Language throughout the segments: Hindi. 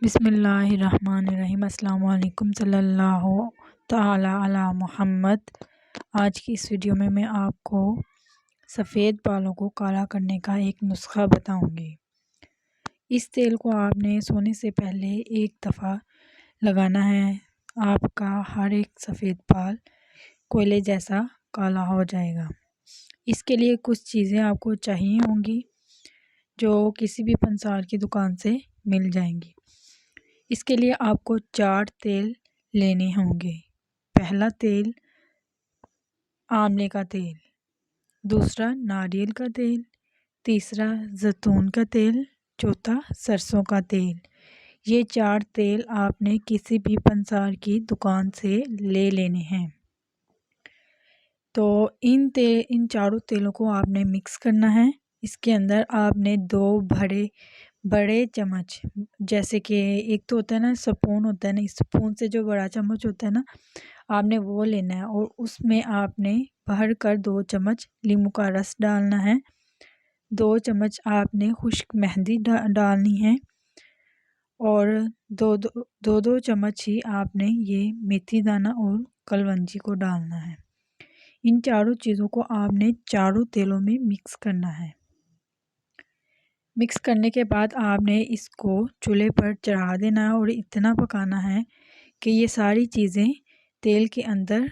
बिस्मिल्लाहिर्रहमानिर्रहीम। अस्सलाम वालेकुम सल्लल्लाहु ताला अला मुहम्मद। आज की इस वीडियो में मैं आपको सफ़ेद बालों को काला करने का एक नुस्खा बताऊंगी। इस तेल को आपने सोने से पहले एक दफ़ा लगाना है। आपका हर एक सफ़ेद बाल कोयले जैसा काला हो जाएगा। इसके लिए कुछ चीज़ें आपको चाहिए होंगी जो किसी भी पंसार की दुकान से मिल जाएंगी। इसके लिए आपको 4 तेल लेने होंगे। पहला तेल आंवले का तेल, दूसरा नारियल का तेल, तीसरा जैतून का तेल, चौथा सरसों का तेल। ये 4 तेल आपने किसी भी पंसार की दुकान से ले लेने हैं। तो इन चारों तेलों को आपने मिक्स करना है। इसके अंदर आपने 2 बड़े चम्मच, जैसे कि एक तो होता है ना स्पून होता है ना, इस स्पून से जो बड़ा चम्मच होता है ना, आपने वो लेना है और उसमें आपने भर कर 2 चम्मच नींबू का रस डालना है। 2 चम्मच आपने खुश्क मेहंदी डालनी है और दो चम्मच ही आपने ये मेथी दाना और कलवंजी को डालना है। इन चारों चीज़ों को आपने चारों तेलों में मिक्स करना है। मिक्स करने के बाद आपने इसको चूल्हे पर चढ़ा देना है और इतना पकाना है कि ये सारी चीज़ें तेल के अंदर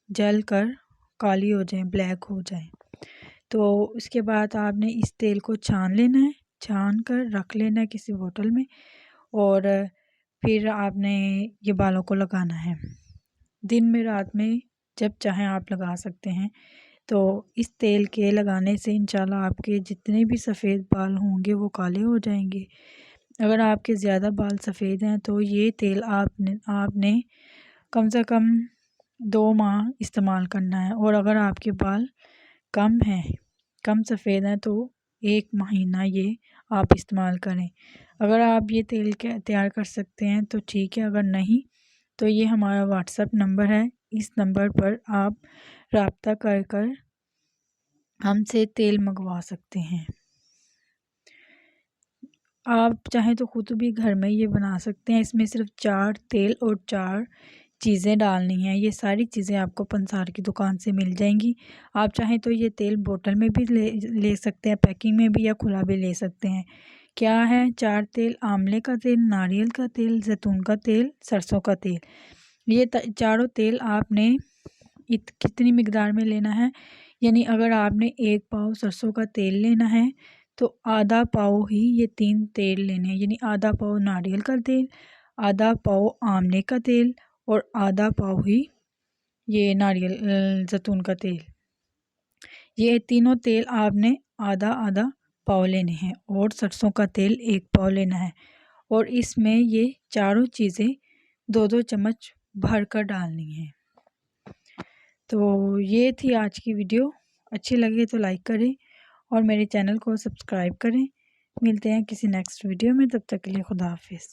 जल कर काली हो जाएं, ब्लैक हो जाएं। तो उसके बाद आपने इस तेल को छान लेना है, छान कर रख लेना है किसी बोतल में और फिर आपने ये बालों को लगाना है। दिन में रात में जब चाहें आप लगा सकते हैं। तो इस तेल के लगाने से इंशाल्लाह आपके जितने भी सफ़ेद बाल होंगे वो काले हो जाएंगे। अगर आपके ज़्यादा बाल सफ़ेद हैं तो ये तेल आपने कम से कम 2 माह इस्तेमाल करना है और अगर आपके बाल कम सफ़ेद हैं तो 1 महीना ये आप इस्तेमाल करें। अगर आप ये तेल के तैयार कर सकते हैं तो ठीक है, अगर नहीं तो ये हमारा व्हाट्सएप नंबर है। इस नंबर पर आप रब्ता कर हमसे तेल मंगवा सकते हैं। आप चाहें तो ख़ुद भी घर में ये बना सकते हैं। इसमें सिर्फ 4 तेल और 4 चीज़ें डालनी हैं। ये सारी चीज़ें आपको पंसार की दुकान से मिल जाएंगी। आप चाहें तो ये तेल बोतल में भी ले सकते हैं, पैकिंग में भी, या खुला भी ले सकते हैं। क्या है 4 तेल? आंवले का तेल, नारियल का तेल, जैतून का तेल, सरसों का तेल। ये चारों तेल आपने कितनी मिकदार में लेना है, यानी अगर आपने 1 पाव सरसों का तेल लेना है तो आधा पाव ही ये 3 तेल लेने हैं, यानी आधा पाव नारियल का तेल, आधा पाव आंवले का तेल और आधा पाव ही ये जैतून का तेल। ये तीनों तेल आपने आधा आधा पाव लेने हैं और सरसों का तेल 1 पाव लेना है और इसमें ये चारों चीज़ें 2-2 चम्मच भर कर डालनी है। तो ये थी आज की वीडियो। अच्छी लगे तो लाइक करें और मेरे चैनल को सब्सक्राइब करें। मिलते हैं किसी नेक्स्ट वीडियो में, तब तक के लिए खुदा हाफिज़।